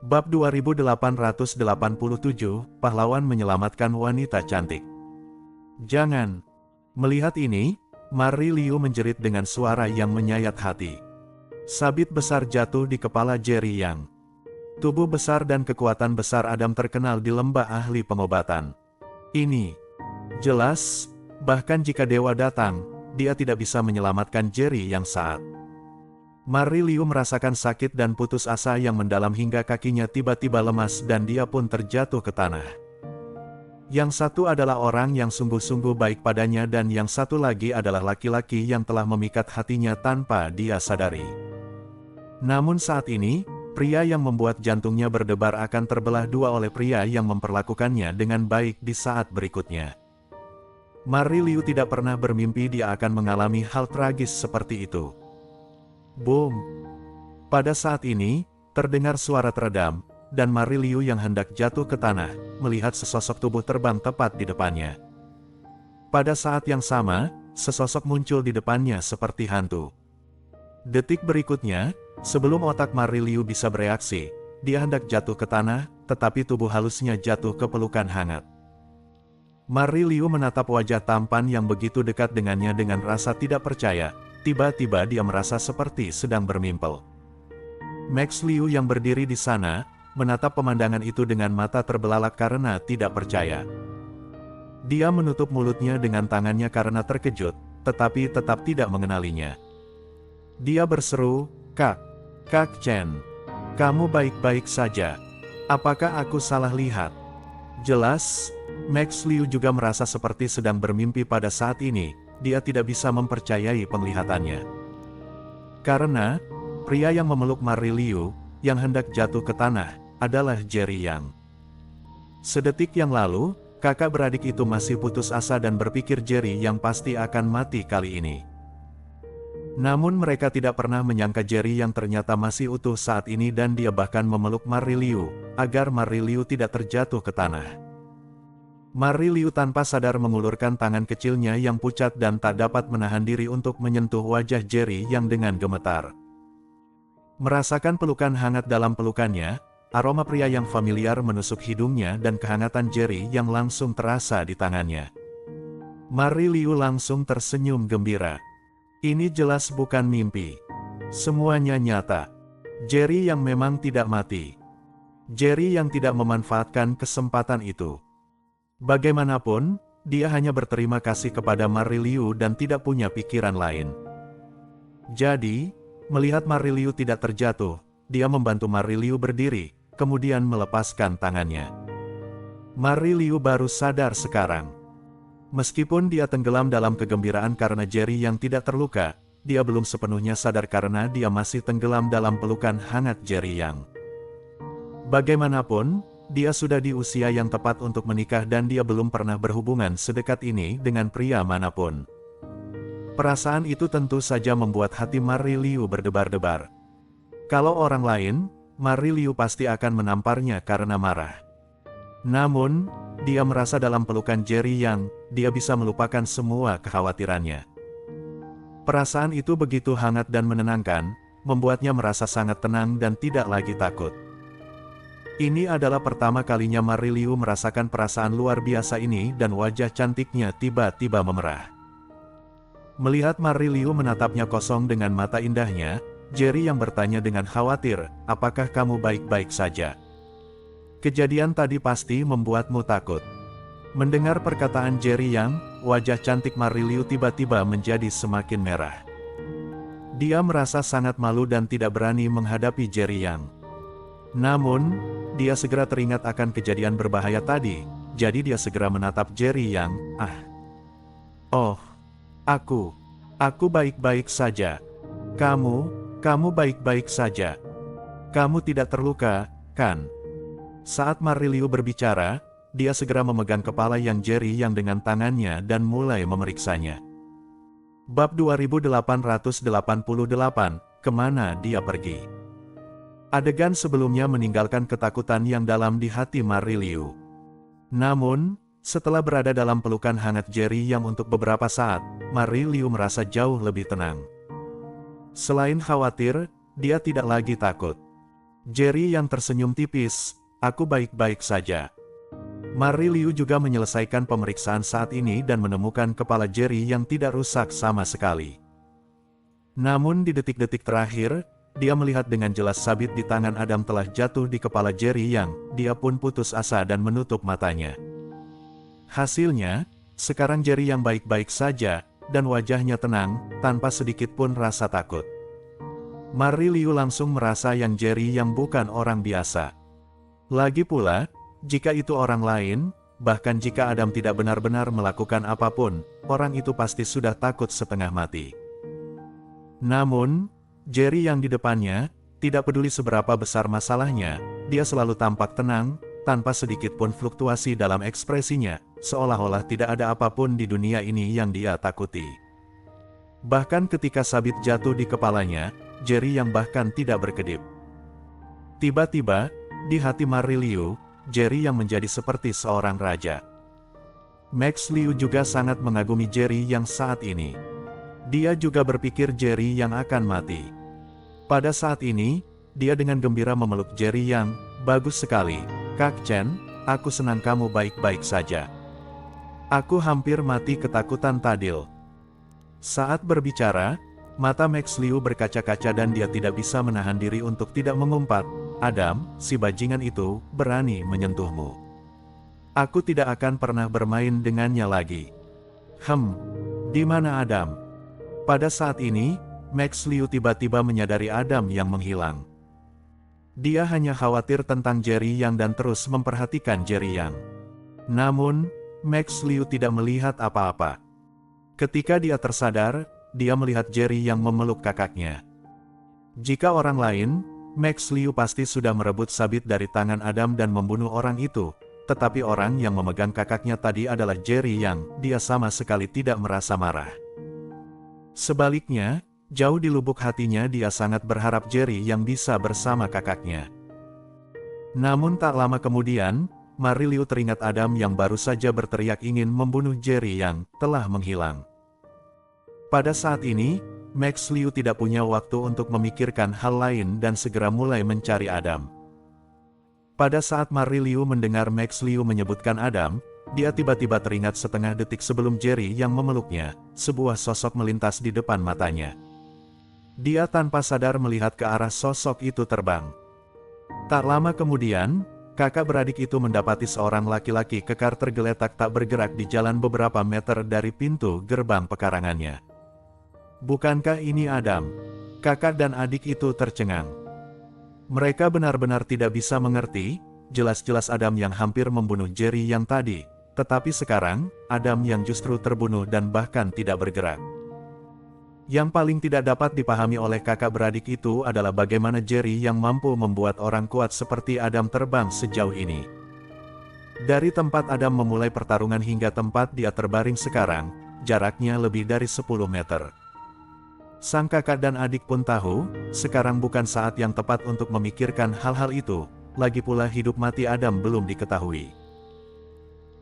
Bab 2887, Pahlawan menyelamatkan wanita cantik. Jangan. Melihat ini, Marie Liu menjerit dengan suara yang menyayat hati. Sabit besar jatuh di kepala Jerry Yang. Tubuh besar dan kekuatan besar Adam terkenal di lembah ahli pengobatan. Ini jelas, bahkan jika dewa datang, dia tidak bisa menyelamatkan Jerry Yang saat. Marie Liu merasakan sakit dan putus asa yang mendalam hingga kakinya tiba-tiba lemas dan dia pun terjatuh ke tanah. Yang satu adalah orang yang sungguh-sungguh baik padanya dan yang satu lagi adalah laki-laki yang telah memikat hatinya tanpa dia sadari. Namun saat ini, pria yang membuat jantungnya berdebar akan terbelah dua oleh pria yang memperlakukannya dengan baik di saat berikutnya. Marie Liu tidak pernah bermimpi dia akan mengalami hal tragis seperti itu. Boom! Pada saat ini, terdengar suara teredam, dan Marie Liu yang hendak jatuh ke tanah, melihat sesosok tubuh terbang tepat di depannya. Pada saat yang sama, sesosok muncul di depannya seperti hantu. Detik berikutnya, sebelum otak Marie Liu bisa bereaksi, dia hendak jatuh ke tanah, tetapi tubuh halusnya jatuh ke pelukan hangat. Marie Liu menatap wajah tampan yang begitu dekat dengannya dengan rasa tidak percaya. Tiba-tiba dia merasa seperti sedang bermimpi. Max Liu yang berdiri di sana, menatap pemandangan itu dengan mata terbelalak karena tidak percaya. Dia menutup mulutnya dengan tangannya karena terkejut, tetapi tetap tidak mengenalinya. Dia berseru, Kak Chen, kamu baik-baik saja. Apakah aku salah lihat? Jelas, Max Liu juga merasa seperti sedang bermimpi pada saat ini. Dia tidak bisa mempercayai penglihatannya. Karena, pria yang memeluk Marie Liu, yang hendak jatuh ke tanah, adalah Jerry Yang. Sedetik yang lalu, kakak beradik itu masih putus asa dan berpikir Jerry Yang pasti akan mati kali ini. Namun mereka tidak pernah menyangka Jerry Yang ternyata masih utuh saat ini dan dia bahkan memeluk Marie Liu, agar Marie Liu tidak terjatuh ke tanah. Marie Liu tanpa sadar mengulurkan tangan kecilnya yang pucat dan tak dapat menahan diri untuk menyentuh wajah Jerry Yang dengan gemetar. Merasakan pelukan hangat dalam pelukannya, aroma pria yang familiar menusuk hidungnya dan kehangatan Jerry Yang langsung terasa di tangannya. Marie Liu langsung tersenyum gembira. Ini jelas bukan mimpi. Semuanya nyata. Jerry Yang memang tidak mati. Jerry Yang tidak memanfaatkan kesempatan itu. Bagaimanapun, dia hanya berterima kasih kepada Marie Liu dan tidak punya pikiran lain. Jadi, melihat Marie Liu tidak terjatuh, dia membantu Marie Liu berdiri, kemudian melepaskan tangannya. Marie Liu baru sadar sekarang. Meskipun dia tenggelam dalam kegembiraan karena Jerry Yang tidak terluka, dia belum sepenuhnya sadar karena dia masih tenggelam dalam pelukan hangat Jerry Yang. Bagaimanapun, dia sudah di usia yang tepat untuk menikah dan dia belum pernah berhubungan sedekat ini dengan pria manapun. Perasaan itu tentu saja membuat hati Marie Liu berdebar-debar. Kalau orang lain, Marie Liu pasti akan menamparnya karena marah. Namun, dia merasa dalam pelukan Jerry Yang, dia bisa melupakan semua kekhawatirannya. Perasaan itu begitu hangat dan menenangkan, membuatnya merasa sangat tenang dan tidak lagi takut. Ini adalah pertama kalinya Marie Liu merasakan perasaan luar biasa ini dan wajah cantiknya tiba-tiba memerah. Melihat Marie Liu menatapnya kosong dengan mata indahnya, Jerry Yang bertanya dengan khawatir, apakah kamu baik-baik saja? Kejadian tadi pasti membuatmu takut. Mendengar perkataan Jerry Yang, wajah cantik Marie Liu tiba-tiba menjadi semakin merah. Dia merasa sangat malu dan tidak berani menghadapi Jerry Yang. Namun, dia segera teringat akan kejadian berbahaya tadi, jadi dia segera menatap Jerry Yang, Oh, aku baik-baik saja. Kamu baik-baik saja. Kamu tidak terluka, kan? Saat Marie Liu berbicara, dia segera memegang kepala yang Jerry Yang dengan tangannya dan mulai memeriksanya. Bab 2888, Kemana dia pergi? Adegan sebelumnya meninggalkan ketakutan yang dalam di hati Marie Liu. Namun, setelah berada dalam pelukan hangat Jerry Yang untuk beberapa saat, Marie Liu merasa jauh lebih tenang. Selain khawatir, dia tidak lagi takut. Jerry yang tersenyum tipis, aku baik-baik saja. Marie Liu juga menyelesaikan pemeriksaan saat ini dan menemukan kepala Jerry yang tidak rusak sama sekali. Namun di detik-detik terakhir, dia melihat dengan jelas sabit di tangan Adam telah jatuh di kepala Jerry yang, dia pun putus asa dan menutup matanya. Hasilnya, sekarang Jerry yang baik-baik saja, dan wajahnya tenang, tanpa sedikit pun rasa takut. Marie Liu langsung merasa yang Jerry yang bukan orang biasa. Lagi pula, jika itu orang lain, bahkan jika Adam tidak benar-benar melakukan apapun, orang itu pasti sudah takut setengah mati. Namun, Jerry yang di depannya, tidak peduli seberapa besar masalahnya, dia selalu tampak tenang, tanpa sedikit pun fluktuasi dalam ekspresinya, seolah-olah tidak ada apapun di dunia ini yang dia takuti. Bahkan ketika sabit jatuh di kepalanya, Jerry yang bahkan tidak berkedip. Tiba-tiba, di hati Marie Liu, Jerry yang menjadi seperti seorang raja. Max Liu juga sangat mengagumi Jerry yang saat ini. Dia juga berpikir Jerry yang akan mati. Pada saat ini, dia dengan gembira memeluk Jerry yang, bagus sekali, Kak Chen, aku senang kamu baik-baik saja. Aku hampir mati ketakutan Tadil. Saat berbicara, mata Max Liu berkaca-kaca dan dia tidak bisa menahan diri untuk tidak mengumpat, Adam, si bajingan itu, berani menyentuhmu. Aku tidak akan pernah bermain dengannya lagi. Di mana Adam? Pada saat ini, Max Liu tiba-tiba menyadari Adam yang menghilang. Dia hanya khawatir tentang Jerry Yang dan terus memperhatikan Jerry Yang. Namun, Max Liu tidak melihat apa-apa. Ketika dia tersadar, dia melihat Jerry Yang memeluk kakaknya. Jika orang lain, Max Liu pasti sudah merebut sabit dari tangan Adam dan membunuh orang itu, tetapi orang yang memegang kakaknya tadi adalah Jerry Yang, dia sama sekali tidak merasa marah. Sebaliknya, jauh di lubuk hatinya dia sangat berharap Jerry yang bisa bersama kakaknya. Namun tak lama kemudian, Marie Liu teringat Adam yang baru saja berteriak ingin membunuh Jerry yang telah menghilang. Pada saat ini, Max Liu tidak punya waktu untuk memikirkan hal lain dan segera mulai mencari Adam. Pada saat Marie Liu mendengar Max Liu menyebutkan Adam, dia tiba-tiba teringat setengah detik sebelum Jerry yang memeluknya, sebuah sosok melintas di depan matanya. Dia tanpa sadar melihat ke arah sosok itu terbang. Tak lama kemudian, kakak beradik itu mendapati seorang laki-laki kekar tergeletak tak bergerak di jalan beberapa meter dari pintu gerbang pekarangannya. Bukankah ini Adam? Kakak dan adik itu tercengang. Mereka benar-benar tidak bisa mengerti, jelas-jelas Adam yang hampir membunuh Jerry yang tadi, tetapi sekarang, Adam yang justru terbunuh dan bahkan tidak bergerak. Yang paling tidak dapat dipahami oleh kakak beradik itu adalah bagaimana Jerry yang mampu membuat orang kuat seperti Adam terbang sejauh ini. Dari tempat Adam memulai pertarungan hingga tempat dia terbaring sekarang, jaraknya lebih dari 10 meter. Sang kakak dan adik pun tahu, sekarang bukan saat yang tepat untuk memikirkan hal-hal itu, lagi pula hidup mati Adam belum diketahui.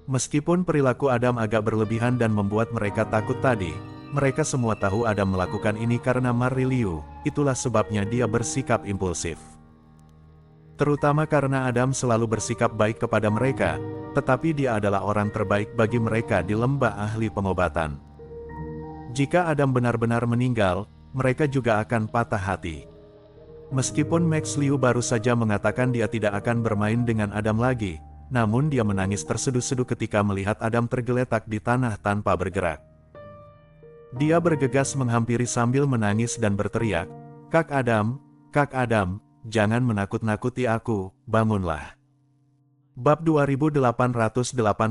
Meskipun perilaku Adam agak berlebihan dan membuat mereka takut tadi, mereka semua tahu Adam melakukan ini karena Marie Liu, itulah sebabnya dia bersikap impulsif. Terutama karena Adam selalu bersikap baik kepada mereka, tetapi dia adalah orang terbaik bagi mereka di lembah ahli pengobatan. Jika Adam benar-benar meninggal, mereka juga akan patah hati. Meskipun Max Liu baru saja mengatakan dia tidak akan bermain dengan Adam lagi, namun dia menangis terseduh-seduh ketika melihat Adam tergeletak di tanah tanpa bergerak. Dia bergegas menghampiri sambil menangis dan berteriak, Kak Adam, jangan menakut-nakuti aku, bangunlah. Bab 2889,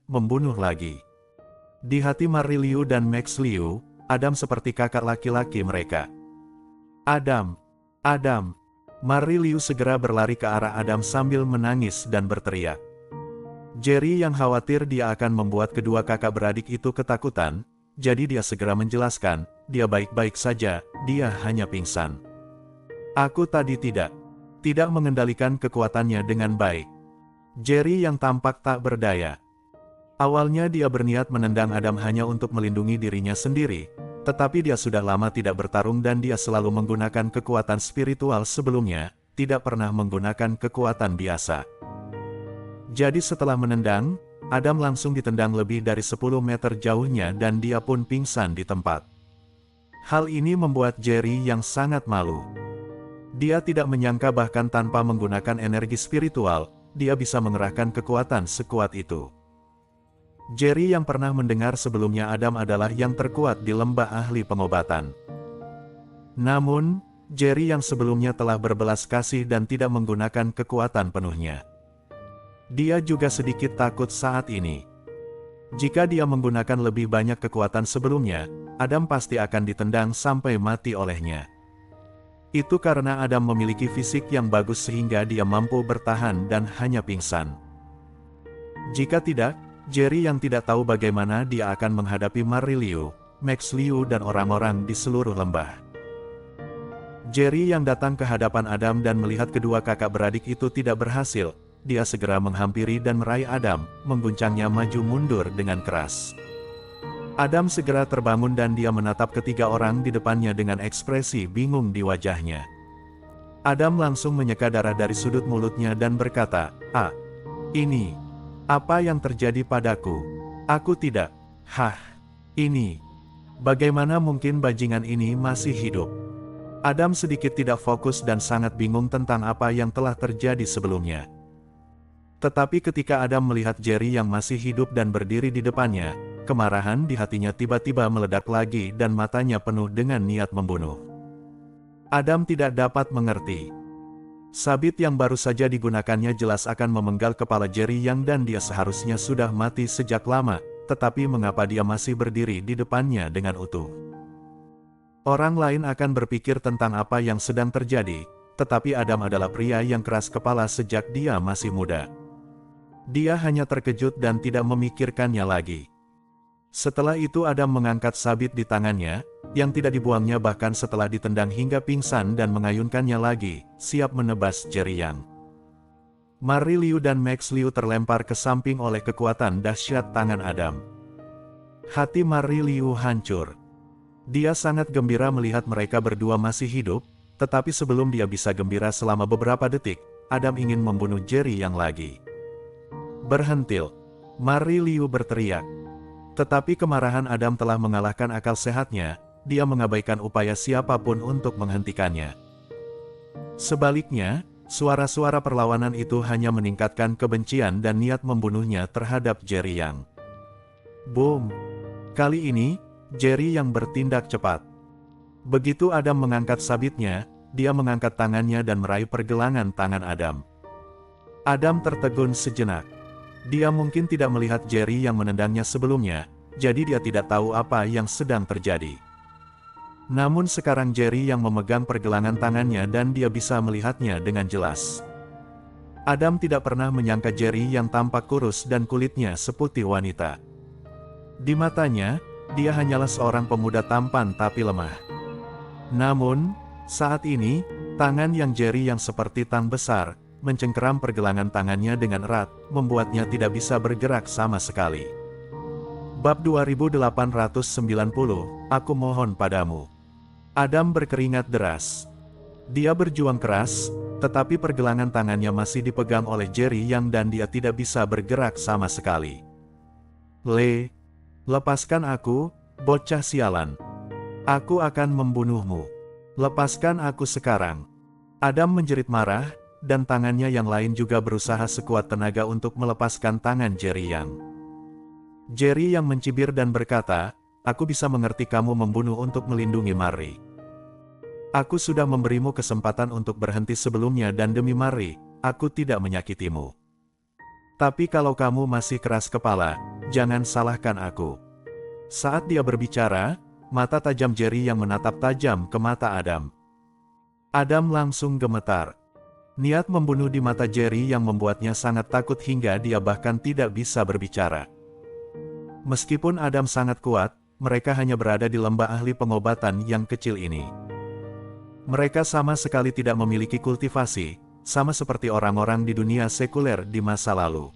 Membunuh Lagi. Di hati Marie Liu dan Max Liu, Adam seperti kakak laki-laki mereka. Adam. Marie Liu segera berlari ke arah Adam sambil menangis dan berteriak. Jerry yang khawatir dia akan membuat kedua kakak beradik itu ketakutan, jadi dia segera menjelaskan, dia baik-baik saja, dia hanya pingsan. Aku tadi tidak mengendalikan kekuatannya dengan baik. Jerry yang tampak tak berdaya. Awalnya dia berniat menendang Adam hanya untuk melindungi dirinya sendiri, tetapi dia sudah lama tidak bertarung dan dia selalu menggunakan kekuatan spiritual sebelumnya, tidak pernah menggunakan kekuatan biasa. Jadi setelah menendang, Adam langsung ditendang lebih dari 10 meter jauhnya dan dia pun pingsan di tempat. Hal ini membuat Jerry yang sangat malu. Dia tidak menyangka bahkan tanpa menggunakan energi spiritual, dia bisa mengerahkan kekuatan sekuat itu. Jerry yang pernah mendengar sebelumnya Adam adalah yang terkuat di lembah ahli pengobatan. Namun, Jerry yang sebelumnya telah berbelas kasih dan tidak menggunakan kekuatan penuhnya. Dia juga sedikit takut saat ini. Jika dia menggunakan lebih banyak kekuatan sebelumnya, Adam pasti akan ditendang sampai mati olehnya. Itu karena Adam memiliki fisik yang bagus sehingga dia mampu bertahan dan hanya pingsan. Jika tidak, Jerry yang tidak tahu bagaimana dia akan menghadapi Marie Liu, Max Liu dan orang-orang di seluruh lembah. Jerry yang datang ke hadapan Adam dan melihat kedua kakak beradik itu tidak berhasil, dia segera menghampiri dan meraih Adam, mengguncangnya maju mundur dengan keras. Adam segera terbangun dan dia menatap ketiga orang di depannya dengan ekspresi bingung di wajahnya. Adam langsung menyeka darah dari sudut mulutnya dan berkata, ini, apa yang terjadi padaku? Aku tidak, ini. Bagaimana mungkin bajingan ini masih hidup? Adam sedikit tidak fokus dan sangat bingung tentang apa yang telah terjadi sebelumnya. Tetapi ketika Adam melihat Jerry yang masih hidup dan berdiri di depannya, kemarahan di hatinya tiba-tiba meledak lagi dan matanya penuh dengan niat membunuh. Adam tidak dapat mengerti. Sabit yang baru saja digunakannya jelas akan memenggal kepala Jerry yang dan dia seharusnya sudah mati sejak lama, tetapi mengapa dia masih berdiri di depannya dengan utuh? Orang lain akan berpikir tentang apa yang sedang terjadi, tetapi Adam adalah pria yang keras kepala sejak dia masih muda. Dia hanya terkejut dan tidak memikirkannya lagi. Setelah itu Adam mengangkat sabit di tangannya, yang tidak dibuangnya bahkan setelah ditendang hingga pingsan dan mengayunkannya lagi, siap menebas Jerry Yang. Marie Liu dan Max Liu terlempar ke samping oleh kekuatan dahsyat tangan Adam. Hati Marie Liu hancur. Dia sangat gembira melihat mereka berdua masih hidup, tetapi sebelum dia bisa gembira selama beberapa detik, Adam ingin membunuh Jerry Yang lagi. Berhentil! Marie Liu berteriak. Tetapi kemarahan Adam telah mengalahkan akal sehatnya, dia mengabaikan upaya siapapun untuk menghentikannya. Sebaliknya, suara-suara perlawanan itu hanya meningkatkan kebencian dan niat membunuhnya terhadap Jerry Yang. Boom! Kali ini, Jerry Yang bertindak cepat. Begitu Adam mengangkat sabitnya, dia mengangkat tangannya dan meraih pergelangan tangan Adam. Adam tertegun sejenak. Dia mungkin tidak melihat Jerry yang menendangnya sebelumnya, jadi dia tidak tahu apa yang sedang terjadi. Namun sekarang Jerry yang memegang pergelangan tangannya dan dia bisa melihatnya dengan jelas. Adam tidak pernah menyangka Jerry yang tampak kurus dan kulitnya seputih wanita. Di matanya, dia hanyalah seorang pemuda tampan tapi lemah. Namun, saat ini, tangan yang Jerry yang seperti tang besar, mencengkeram pergelangan tangannya dengan erat, membuatnya tidak bisa bergerak sama sekali. Bab 2890, Aku mohon padamu. Adam berkeringat deras. Dia berjuang keras, tetapi pergelangan tangannya masih dipegang oleh Jerry Yang dan dia tidak bisa bergerak sama sekali. Lepaskan aku, bocah sialan. Aku akan membunuhmu. Lepaskan aku sekarang. Adam menjerit marah, dan tangannya yang lain juga berusaha sekuat tenaga untuk melepaskan tangan Jerry Yang. Jerry Yang mencibir dan berkata, Aku bisa mengerti kamu membunuh untuk melindungi Marie. Aku sudah memberimu kesempatan untuk berhenti sebelumnya dan demi Marie, aku tidak menyakitimu. Tapi kalau kamu masih keras kepala, jangan salahkan aku. Saat dia berbicara, mata tajam Jerry Yang menatap tajam ke mata Adam. Adam langsung gemetar. Niat membunuh di mata Jerry Yang membuatnya sangat takut hingga dia bahkan tidak bisa berbicara. Meskipun Adam sangat kuat, mereka hanya berada di lembah ahli pengobatan yang kecil ini. Mereka sama sekali tidak memiliki kultivasi, sama seperti orang-orang di dunia sekuler di masa lalu.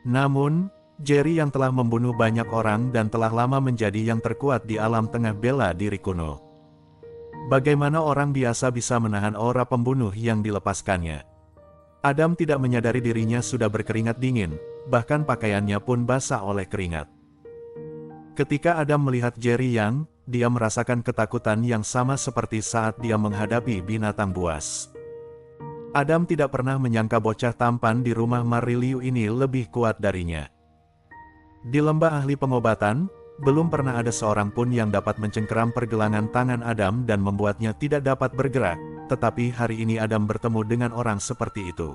Namun, Jerry yang telah membunuh banyak orang dan telah lama menjadi yang terkuat di alam tengah bela diri kuno. Bagaimana orang biasa bisa menahan aura pembunuh yang dilepaskannya? Adam tidak menyadari dirinya sudah berkeringat dingin, bahkan pakaiannya pun basah oleh keringat. Ketika Adam melihat Jerry Yang, dia merasakan ketakutan yang sama seperti saat dia menghadapi binatang buas. Adam tidak pernah menyangka bocah tampan di rumah Mary Liu ini lebih kuat darinya. Di lembah ahli pengobatan, belum pernah ada seorang pun yang dapat mencengkeram pergelangan tangan Adam dan membuatnya tidak dapat bergerak, tetapi hari ini Adam bertemu dengan orang seperti itu.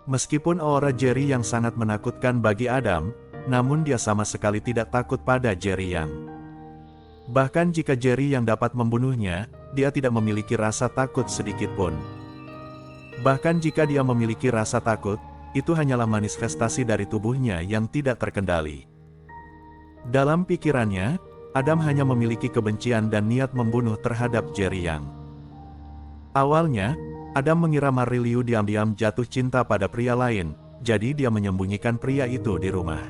Meskipun aura Jerry yang sangat menakutkan bagi Adam, namun dia sama sekali tidak takut pada Jerry Yang. Bahkan jika Jerry yang dapat membunuhnya, dia tidak memiliki rasa takut sedikit pun. Bahkan jika dia memiliki rasa takut, itu hanyalah manifestasi dari tubuhnya yang tidak terkendali. Dalam pikirannya, Adam hanya memiliki kebencian dan niat membunuh terhadap Jerry Yang. Awalnya, Adam mengira Mary Liu diam-diam jatuh cinta pada pria lain, jadi dia menyembunyikan pria itu di rumah.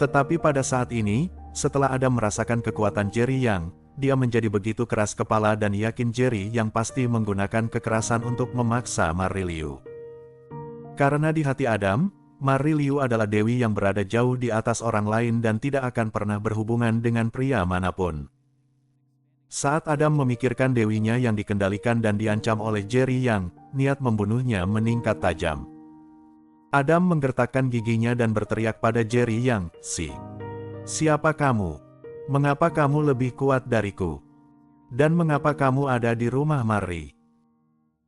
Tetapi pada saat ini, setelah Adam merasakan kekuatan Jerry Yang, dia menjadi begitu keras kepala dan yakin Jerry yang pasti menggunakan kekerasan untuk memaksa Mary Liu. Karena di hati Adam, Mary Liu adalah dewi yang berada jauh di atas orang lain dan tidak akan pernah berhubungan dengan pria manapun. Saat Adam memikirkan dewinya yang dikendalikan dan diancam oleh Jerry Yang, niat membunuhnya meningkat tajam. Adam menggertakkan giginya dan berteriak pada Jerry Yang, "Siapa kamu? Mengapa kamu lebih kuat dariku? Dan mengapa kamu ada di rumah Mary?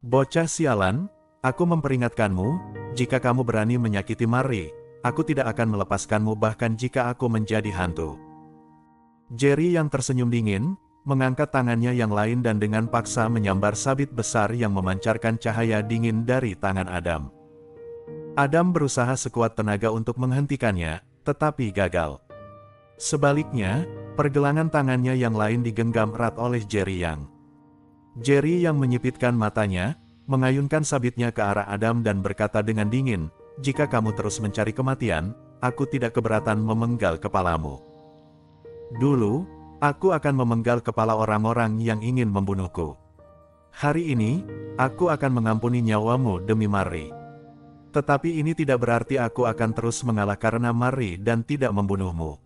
Bocah sialan, aku memperingatkanmu, jika kamu berani menyakiti Mary, aku tidak akan melepaskanmu bahkan jika aku menjadi hantu." Jerry yang tersenyum dingin, mengangkat tangannya yang lain dan dengan paksa menyambar sabit besar yang memancarkan cahaya dingin dari tangan Adam. Adam berusaha sekuat tenaga untuk menghentikannya, tetapi gagal. Sebaliknya, pergelangan tangannya yang lain digenggam erat oleh Jerry Yang. Jerry yang menyipitkan matanya, mengayunkan sabitnya ke arah Adam dan berkata dengan dingin, "Jika kamu terus mencari kematian, aku tidak keberatan memenggal kepalamu. Dulu, aku akan memenggal kepala orang-orang yang ingin membunuhku. Hari ini, aku akan mengampuni nyawamu demi Mary. Tetapi ini tidak berarti aku akan terus mengalah karena Mary dan tidak membunuhmu."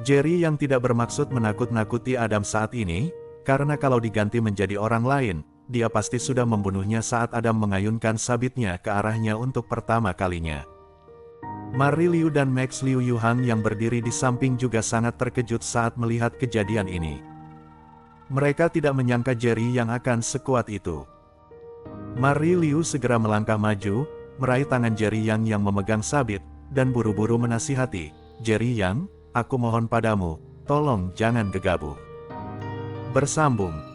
Jerry yang tidak bermaksud menakut-nakuti Adam saat ini, karena kalau diganti menjadi orang lain, dia pasti sudah membunuhnya saat Adam mengayunkan sabitnya ke arahnya untuk pertama kalinya. Mary Liu dan Max Liu Yuhang yang berdiri di samping juga sangat terkejut saat melihat kejadian ini. Mereka tidak menyangka Jerry yang akan sekuat itu. Mary Liu segera melangkah maju, meraih tangan Jerry yang memegang sabit, dan buru-buru menasihati, "Jerry Yang, aku mohon padamu, tolong jangan gegabah." Bersambung.